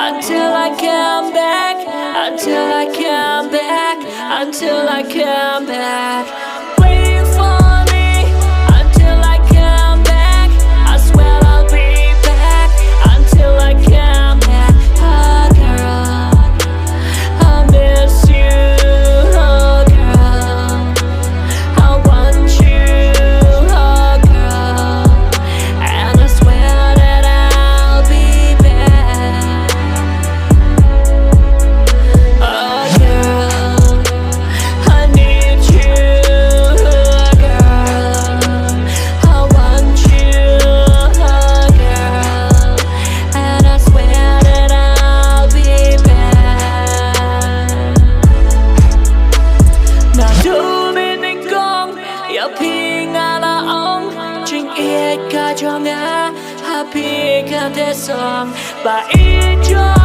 until I come back, until I come back, until I come back. Wait for me until I come back. I swear I'll be back until I come back. Oh girl, I miss you. Oh girl, I want you. Oh girl, and I swear that I'll be back. Oh girl, I need you. Oh girl, I want you. Oh girl, and I swear that I'll be back. Nào du bên anh con, iaphi ngã là ông chính iaka cho ngã happy cả thế song và ít cho